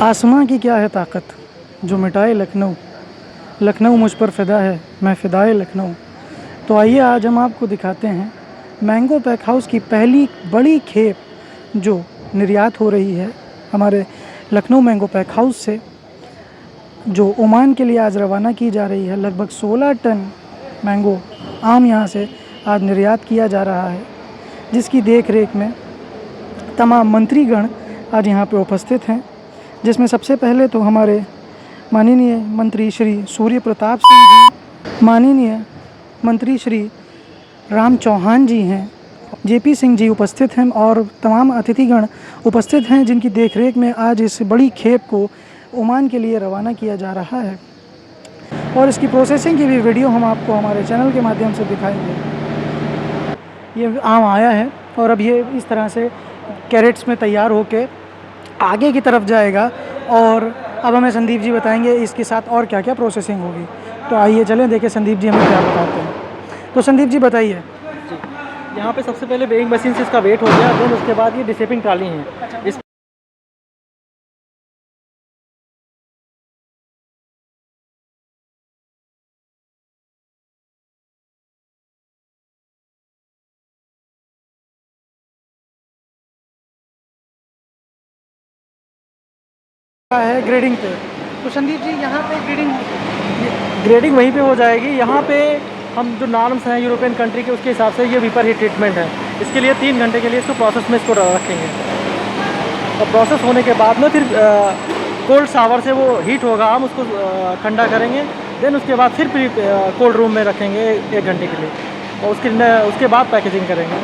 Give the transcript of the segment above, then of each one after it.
आसमां की क्या है ताकत जो मिटाए लखनऊ, लखनऊ मुझ पर फ़िदा है, मैं फ़िदाए लखनऊ। तो आइए आज हम आपको दिखाते हैं मैंगो पैक हाउस की पहली बड़ी खेप जो निर्यात हो रही है हमारे लखनऊ मैंगो पैक हाउस से, जो ओमान के लिए आज रवाना की जा रही है। लगभग 16 टन मैंगो आम यहाँ से आज निर्यात किया जा रहा है, जिसकी देख रेख में तमाम मंत्रीगण आज यहाँ पे उपस्थित हैं, जिसमें सबसे पहले तो हमारे माननीय मंत्री श्री सूर्य प्रताप सिंह जी, माननीय मंत्री श्री राम चौहान जी हैं, जेपी सिंह जी उपस्थित हैं और तमाम अतिथिगण उपस्थित हैं, जिनकी देखरेख में आज इस बड़ी खेप को ओमान के लिए रवाना किया जा रहा है। और इसकी प्रोसेसिंग की भी वीडियो हम आपको हमारे चैनल के माध्यम से दिखाएंगे। ये आम आया है और अब ये इस तरह से कैरेट्स में तैयार होके आगे की तरफ जाएगा और अब हमें संदीप जी बताएंगे इसके साथ और क्या क्या प्रोसेसिंग होगी। तो आइए चलें देखें संदीप जी हमें क्या बताते हैं। तो संदीप जी बताइए। जी, यहाँ पे सबसे पहले वेइंग मशीन से इसका वेट हो गया, देन उसके बाद ये डिसेपिंग ट्राली है। इस है ग्रेडिंग पे। तो संदीप जी यहाँ पे ग्रेडिंग वहीं पे हो जाएगी। यहाँ पे हम जो नॉर्म्स हैं यूरोपियन कंट्री के, उसके हिसाब से ये वीपर हीट ट्रीटमेंट है। इसके लिए 3 घंटे के लिए इसको प्रोसेस में इसको रखेंगे और प्रोसेस होने के बाद में फिर कोल्ड शावर से वो हीट होगा, हम उसको ठंडा करेंगे। देन उसके बाद फिर कोल्ड रूम में रखेंगे 1 घंटे के लिए और उसके बाद पैकेजिंग करेंगे।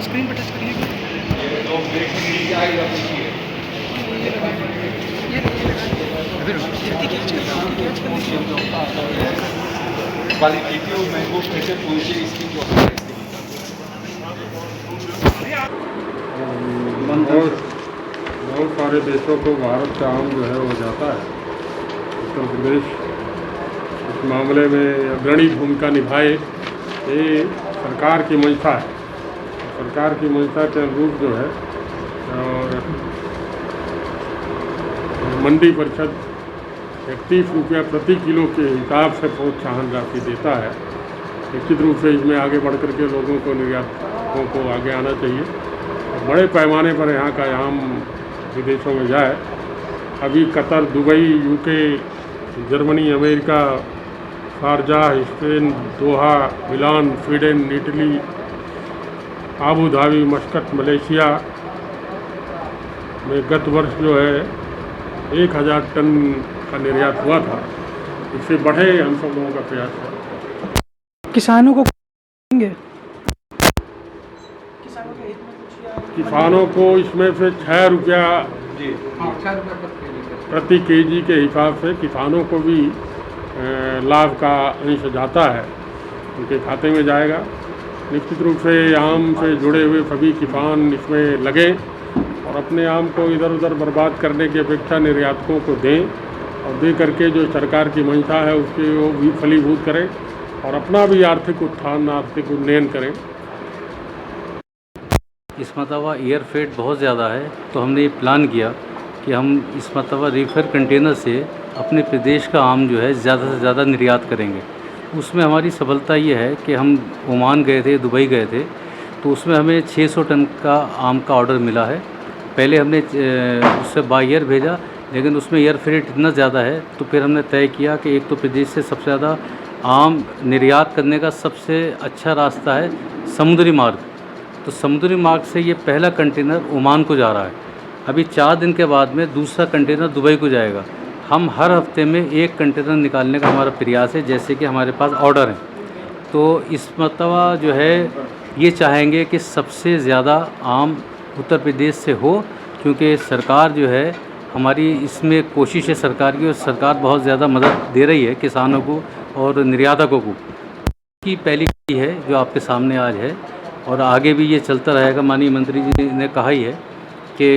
स्क्रीन पर टच करिए। क्वालिटेटिव मैंगो स्पेशल पहुंचे इसकी जो बहुत सारे देशों को भारत का आम जो है वो जाता है। उत्तर प्रदेश इस मामले में अग्रणी भूमिका निभाए, ये सरकार की मंशा है। सरकार की मंशा के अनुरूप जो है और मंडी परिषद 31 रुपया प्रति किलो के हिसाब से प्रोत्साहन राशि देता है। निश्चित रूप से इसमें आगे बढ़ कर के लोगों को, निर्यातकों को आगे आना चाहिए और बड़े पैमाने पर यहाँ का आम विदेशों में जाए। अभी Qatar, Dubai, UK, Germany, America, Sharjah, Spain, Doha, Milan, Sweden, Italy, Abu Dhabi, Muscat, Malaysia में गत वर्ष जो है 1000 टन का निर्यात हुआ था। इससे बढ़े हम सब लोगों का प्रयास है। किसानों को देंगे, किसानों को इसमें से 6 रुपया प्रति केजी के हिसाब से किसानों को भी लाभ का अंश जाता है, उनके खाते में जाएगा। निश्चित रूप से आम से जुड़े हुए सभी किसान इसमें लगे और अपने आम को इधर उधर बर्बाद करने की अपेक्षा निर्यातकों को दें और दे करके जो सरकार की मंशा है उसके वो भी फलीभूत करें और अपना भी आर्थिक उत्थान, आर्थिक उन्नयन करें। इस मरतबा एयर फ्रेट बहुत ज़्यादा है, तो हमने ये प्लान किया कि हम इस मरतबा रीफर कंटेनर से अपने प्रदेश का आम जो है ज़्यादा से ज़्यादा निर्यात करेंगे। उसमें हमारी सफलता ये है कि हम ओमान गए थे, दुबई गए थे, तो उसमें हमें 600 टन का आम का ऑर्डर मिला है। पहले हमने उससे बाय एयर भेजा, लेकिन उसमें एयर फ्रेट इतना ज़्यादा है, तो फिर हमने तय किया कि एक तो प्रदेश से सबसे ज़्यादा आम निर्यात करने का सबसे अच्छा रास्ता है समुद्री मार्ग। तो समुद्री मार्ग से ये पहला कंटेनर ओमान को जा रहा है। अभी 4 दिन के बाद में दूसरा कंटेनर दुबई को जाएगा। हम हर हफ्ते में 1 कंटेनर निकालने का हमारा प्रयास है, जैसे कि हमारे पास ऑर्डर हैं। तो इस मरतबा जो है ये चाहेंगे कि सबसे ज़्यादा आम उत्तर प्रदेश से हो, क्योंकि सरकार जो है हमारी इसमें कोशिश है सरकार की, और सरकार बहुत ज़्यादा मदद दे रही है किसानों को और निर्यातकों को। की पहली है जो आपके सामने आज है, और आगे भी ये चलता रहेगा। माननीय मंत्री जी ने कहा ही है कि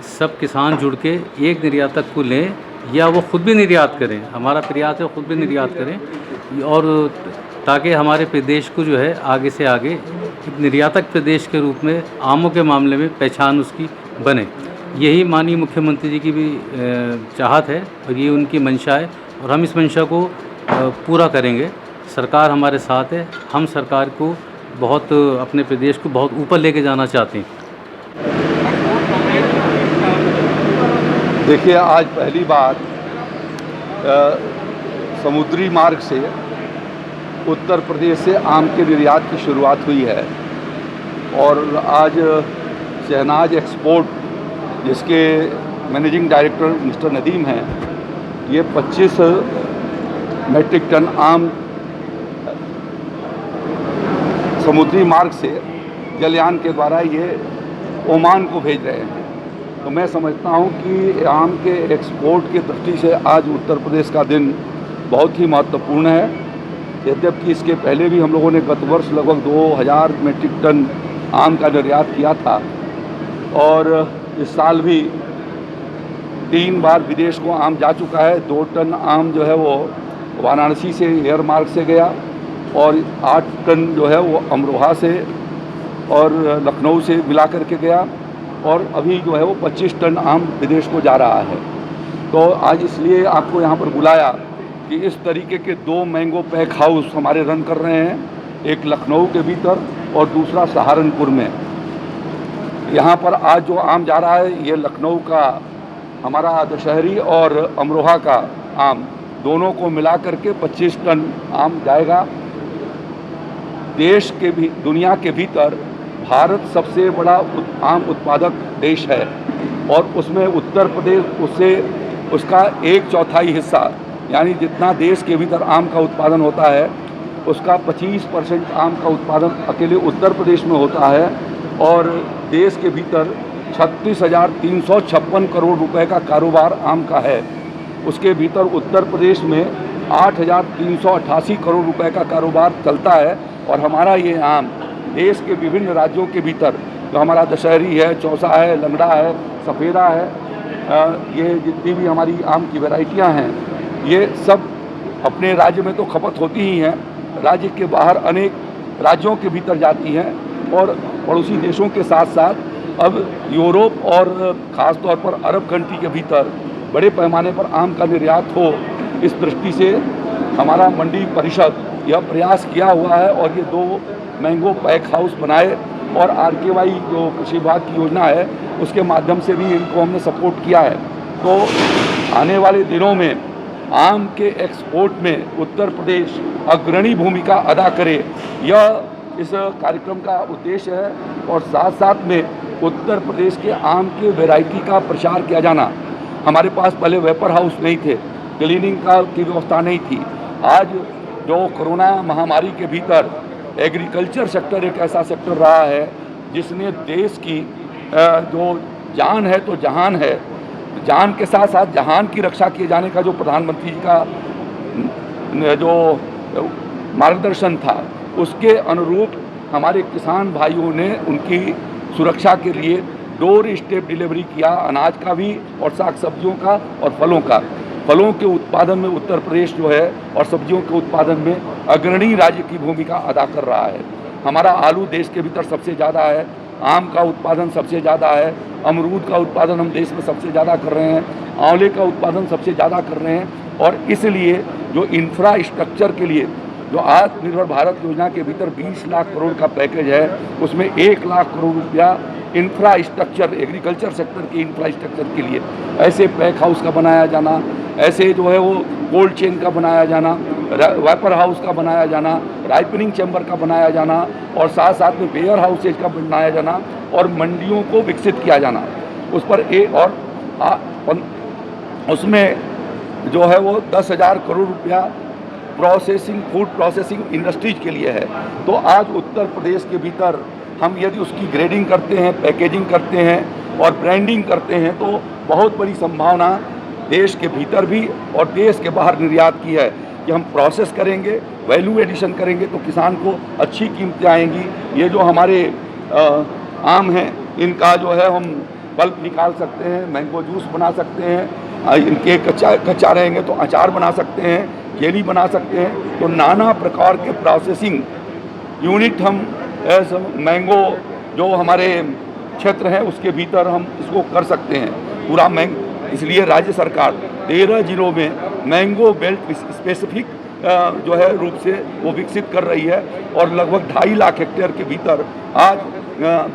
सब किसान जुड़ के एक निर्यातक को लें या वो खुद भी निर्यात करें। हमारा प्रयास है खुद भी निर्यात करें, और ताकि हमारे प्रदेश को जो है आगे से आगे एक निर्यातक प्रदेश के रूप में आमों के मामले में पहचान उसकी बने। यही माननीय मुख्यमंत्री जी की भी चाहत है, और ये उनकी मंशा है, और हम इस मंशा को पूरा करेंगे। सरकार हमारे साथ है। हम सरकार को बहुत अपने प्रदेश को बहुत ऊपर लेके जाना चाहते हैं। देखिए, आज पहली बार समुद्री मार्ग से उत्तर प्रदेश से आम के निर्यात की शुरुआत हुई है, और आज शहनाज एक्सपोर्ट जिसके मैनेजिंग डायरेक्टर मिस्टर नदीम हैं, ये 25 मेट्रिक टन आम समुद्री मार्ग से जलयान के द्वारा ये ओमान को भेज रहे हैं। तो मैं समझता हूँ कि आम के एक्सपोर्ट की दृष्टि से आज उत्तर प्रदेश का दिन बहुत ही महत्वपूर्ण है। यद्यपि इसके पहले भी हम लोगों ने गत वर्ष लगभग 2000 मेट्रिक टन आम का निर्यात किया था, और इस साल भी 3 बार विदेश को आम जा चुका है। 2 टन आम जो है वो वाराणसी से एयर मार्ग से गया, और 8 टन जो है वो अमरोहा से और लखनऊ से मिला करके गया, और अभी जो है वो 25 टन आम विदेश को जा रहा है। तो आज इसलिए आपको यहाँ पर बुलाया कि इस तरीके के 2 मैंगो पैक हाउस हमारे रन कर रहे हैं, एक लखनऊ के भीतर और दूसरा सहारनपुर में। यहाँ पर आज जो आम जा रहा है ये लखनऊ का हमारा दशहरी और अमरोहा का आम दोनों को मिला करके 25 टन आम जाएगा। देश के भी दुनिया के भीतर भारत सबसे बड़ा आम उत्पादक देश है, और उसमें उत्तर प्रदेश उसका 1/4 हिस्सा, यानी जितना देश के भीतर आम का उत्पादन होता है उसका 25% आम का उत्पादन अकेले उत्तर प्रदेश में होता है। और देश के भीतर 36,356 करोड़ रुपए का कारोबार आम का है। उसके भीतर उत्तर प्रदेश में 8,388 करोड़ रुपए का कारोबार चलता है, और हमारा ये आम देश के विभिन्न राज्यों के भीतर जो हमारा दशहरी है, चौसा है, लंगड़ा है, सफ़ेदा है, ये जितनी भी हमारी आम की वैरायटियां हैं ये सब अपने राज्य में तो खपत होती ही हैं, राज्य के बाहर अनेक राज्यों के भीतर जाती हैं, और पड़ोसी देशों के साथ साथ अब यूरोप और ख़ास तौर पर अरब कंट्री के भीतर बड़े पैमाने पर आम का निर्यात हो, इस दृष्टि से हमारा मंडी परिषद यह प्रयास किया हुआ है, और ये 2 मैंगो पैक हाउस बनाए, और RKY जो कृषि विभाग की योजना है उसके माध्यम से भी इनको हमने सपोर्ट किया है। तो आने वाले दिनों में आम के एक्सपोर्ट में उत्तर प्रदेश अग्रणी भूमिका अदा करे, यह इस कार्यक्रम का उद्देश्य है। और साथ साथ में उत्तर प्रदेश के आम के वैरायटी का प्रचार किया जाना। हमारे पास पहले वेपर हाउस नहीं थे, क्लीनिंग की व्यवस्था नहीं थी। आज जो कोरोना महामारी के भीतर एग्रीकल्चर सेक्टर एक ऐसा सेक्टर रहा है जिसने देश की जो जान है तो जहान है, जान के साथ साथ जहान की रक्षा किए जाने का जो प्रधानमंत्री जी का जो मार्गदर्शन था उसके अनुरूप हमारे किसान भाइयों ने उनकी सुरक्षा के लिए डोर स्टेप डिलीवरी किया, अनाज का भी और साग सब्जियों का और फलों का। फलों के उत्पादन में उत्तर प्रदेश जो है और सब्जियों के उत्पादन में अग्रणी राज्य की भूमिका अदा कर रहा है। हमारा आलू देश के भीतर सबसे ज़्यादा है, आम का उत्पादन सबसे ज़्यादा है, अमरूद का उत्पादन हम देश में सबसे ज़्यादा कर रहे हैं, आंवले का उत्पादन सबसे ज़्यादा कर रहे हैं। और इसलिए जो इंफ्रास्ट्रक्चर के लिए जो आत्मनिर्भर भारत योजना के भीतर 20 लाख करोड़ का पैकेज है, उसमें 1 लाख करोड़ रुपया इंफ्रास्ट्रक्चर, एग्रीकल्चर सेक्टर के इंफ्रास्ट्रक्चर के लिए ऐसे पैक हाउस का बनाया जाना, ऐसे जो है वो कोल्ड चेन का बनाया जाना, वेपर हाउस का बनाया जाना, राइपनिंग चैम्बर का बनाया जाना, और साथ साथ में वेयर हाउसेज का बनाया जाना, और मंडियों को विकसित किया जाना। उस पर उसमें जो है वो 10,000 करोड़ रुपया प्रोसेसिंग, फूड प्रोसेसिंग इंडस्ट्रीज के लिए है। तो आज उत्तर प्रदेश के भीतर हम यदि उसकी ग्रेडिंग करते हैं, पैकेजिंग करते हैं और ब्रांडिंग करते हैं तो बहुत बड़ी संभावना देश के भीतर भी और देश के बाहर निर्यात की है कि हम प्रोसेस करेंगे, वैल्यू एडिशन करेंगे तो किसान को अच्छी कीमतें आएंगी। ये जो हमारे आम हैं इनका जो है हम पल्प निकाल सकते हैं, मैंगो जूस बना सकते हैं, इनके कच्चा रहेंगे तो अचार बना सकते हैं, जेली बना सकते हैं। तो नाना प्रकार के प्रोसेसिंग यूनिट हम मैंगो जो हमारे क्षेत्र है उसके भीतर हम इसको कर सकते हैं पूरा इसलिए राज्य सरकार 13 जिलों में मैंगो बेल्ट स्पेसिफिक जो है रूप से वो विकसित कर रही है और लगभग 2.5 लाख हेक्टेयर के भीतर आज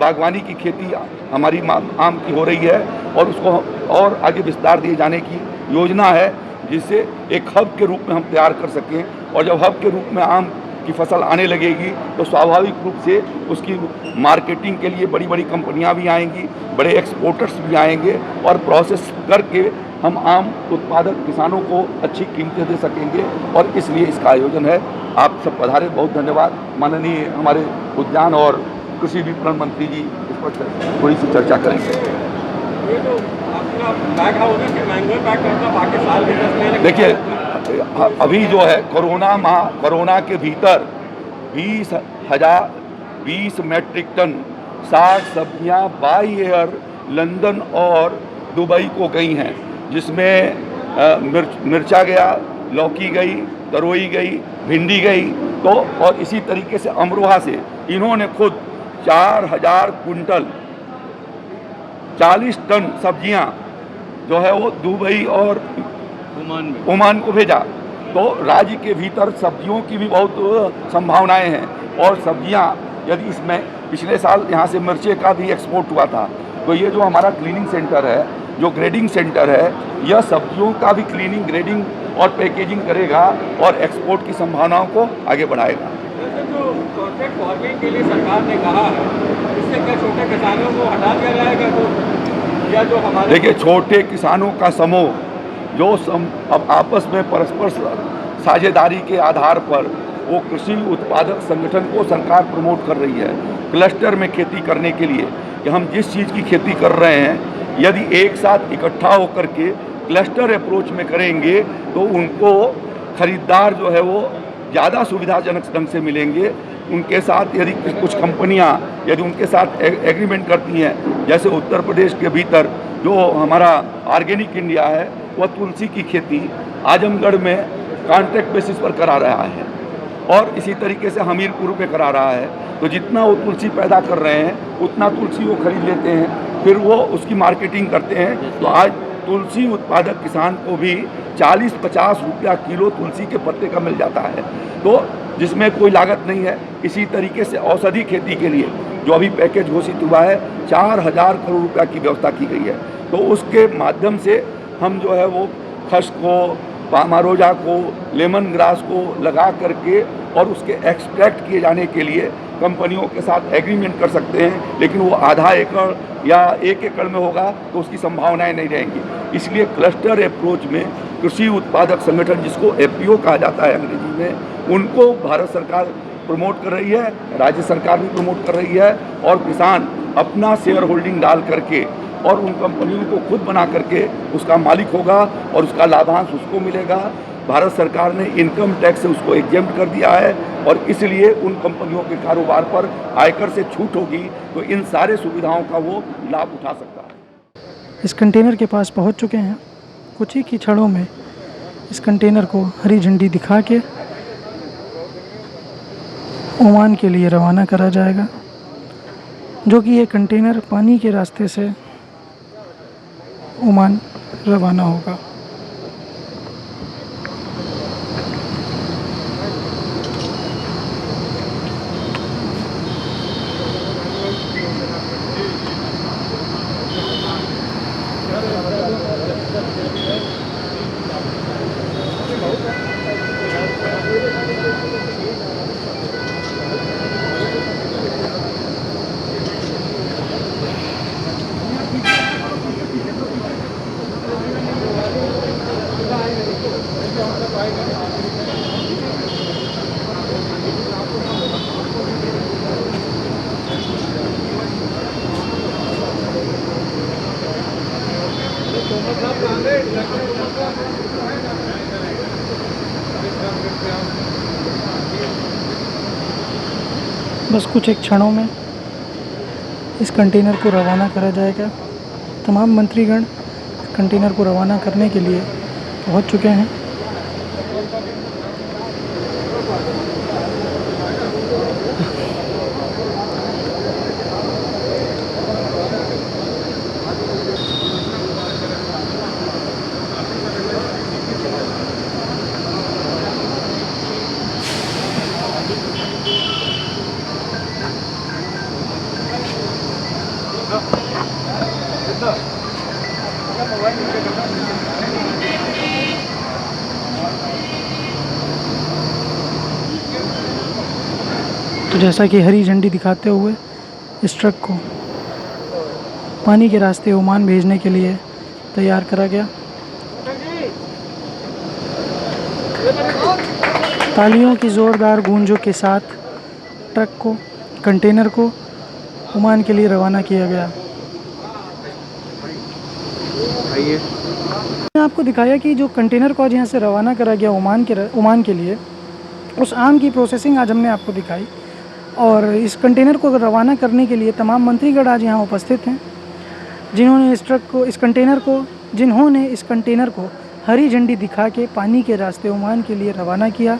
बागवानी की खेती हमारी आम की हो रही है और उसको और आगे विस्तार दिए जाने की योजना है जिससे एक हब के रूप में हम तैयार कर सकें। और जब हब के रूप में आम की फसल आने लगेगी तो स्वाभाविक रूप से उसकी मार्केटिंग के लिए बड़ी बड़ी कंपनियां भी आएंगी, बड़े एक्सपोर्टर्स भी आएंगे और प्रोसेस करके हम आम उत्पादक किसानों को अच्छी कीमतें दे सकेंगे और इसलिए इसका आयोजन है। आप सब पधारे, बहुत धन्यवाद। माननीय हमारे उद्यान और कृषि विपणन मंत्री जी इस पर थोड़ी सी चर्चा करेंगे। ये जो आपका पैक हाउस है कि मैंगो पैक करना बाकी साल भी 10 महीने देखिए अभी जो है कोरोना के भीतर 20 मेट्रिक टन 60 सब्जियां बाई एयर लंदन और दुबई को गई हैं, जिसमें मिर्चा गया, लौकी गई, तरोई गई, भिंडी गई। तो और इसी तरीके से अमरोहा से इन्होंने खुद 4000 कुंटल 40 टन सब्जियां जो है वो दुबई और ओमान को भेजा। तो राज्य के भीतर सब्जियों की भी बहुत संभावनाएं हैं और सब्जियां यदि इसमें पिछले साल यहाँ से मिर्चे का भी एक्सपोर्ट हुआ था। तो ये जो हमारा क्लीनिंग सेंटर है, जो ग्रेडिंग सेंटर है, यह सब्जियों का भी क्लीनिंग, ग्रेडिंग और पैकेजिंग करेगा और एक्सपोर्ट की संभावनाओं को आगे बढ़ाएगा। जो कॉन्ट्रैक्ट फार्मिंग के लिए सरकार ने कहा है, इससे क्या छोटे किसानों को हटा दिया जाएगा? तो या जो हमारे देखिए छोटे किसानों का समूह जो अब आपस में परस्पर साझेदारी के आधार पर वो कृषि उत्पादक संगठन को सरकार प्रमोट कर रही है क्लस्टर में खेती करने के लिए कि हम जिस चीज़ की खेती कर रहे हैं यदि एक साथ इकट्ठा होकर के क्लस्टर अप्रोच में करेंगे तो उनको खरीदार जो है वो ज़्यादा सुविधाजनक ढंग से मिलेंगे। उनके साथ यदि कुछ कंपनियां यदि उनके साथ एग्रीमेंट करती हैं, जैसे उत्तर प्रदेश के भीतर जो हमारा ऑर्गेनिक इंडिया है वह तुलसी की खेती आजमगढ़ में कॉन्ट्रैक्ट बेसिस पर करा रहा है और इसी तरीके से हमीरपुर में करा रहा है। तो जितना वो तुलसी पैदा कर रहे हैं उतना तुलसी वो खरीद लेते हैं, फिर वो उसकी मार्केटिंग करते हैं। तो आज तुलसी उत्पादक किसान को भी 40-50 रुपया किलो तुलसी के पत्ते का मिल जाता है, तो जिसमें कोई लागत नहीं है। इसी तरीके से औषधि खेती के लिए जो अभी पैकेज घोषित हुआ है 4000 करोड़ रुपया की व्यवस्था की गई है। तो उसके माध्यम से हम जो है वो खस को, पामारोजा को, लेमन ग्रास को लगा करके और उसके एक्सट्रैक्ट किए जाने के लिए कंपनियों के साथ एग्रीमेंट कर सकते हैं, लेकिन वो आधा एकड़ या 1 एकड़ में होगा तो उसकी संभावनाएं नहीं रहेंगी। इसलिए क्लस्टर अप्रोच में कृषि उत्पादक संगठन, जिसको एफपीओ कहा जाता है अंग्रेजी में, उनको भारत सरकार प्रमोट कर रही है, राज्य सरकार भी प्रमोट कर रही है और किसान अपना शेयर होल्डिंग डाल करके और उन कंपनियों को खुद बना करके उसका मालिक होगा और उसका लाभांश उसको मिलेगा। भारत सरकार ने इनकम टैक्स से उसको एग्जेम्प्ट कर दिया है और इसलिए उन कंपनियों के कारोबार पर आयकर से छूट होगी, तो इन सारे सुविधाओं का वो लाभ उठा सकता है। इस कंटेनर के पास पहुंच चुके हैं। कुछ ही क्षणों में इस कंटेनर को हरी झंडी दिखा के ओमान के लिए रवाना करा जाएगा, जो कि ये कंटेनर पानी के रास्ते से ओमान रवाना होगा। बस कुछ एक क्षणों में इस कंटेनर को रवाना करा जाएगा। तमाम मंत्रीगण कंटेनर को रवाना करने के लिए पहुंच चुके हैं। तो जैसा कि हरी झंडी दिखाते हुए इस ट्रक को पानी के रास्ते ओमान भेजने के लिए तैयार करा गया। तालियों की ज़ोरदार गूंजों के साथ ट्रक को, कंटेनर को ओमान के लिए रवाना किया गया। मैंने आपको दिखाया कि जो कंटेनर को आज यहाँ से रवाना करा गया ओमान के लिए, उस आम की प्रोसेसिंग आज हमने आपको दिखाई। और इस कंटेनर को रवाना करने के लिए तमाम मंत्रीगण आज यहाँ उपस्थित हैं, जिन्होंने इस कंटेनर को हरी झंडी दिखा के पानी के रास्ते ओमान के लिए रवाना किया।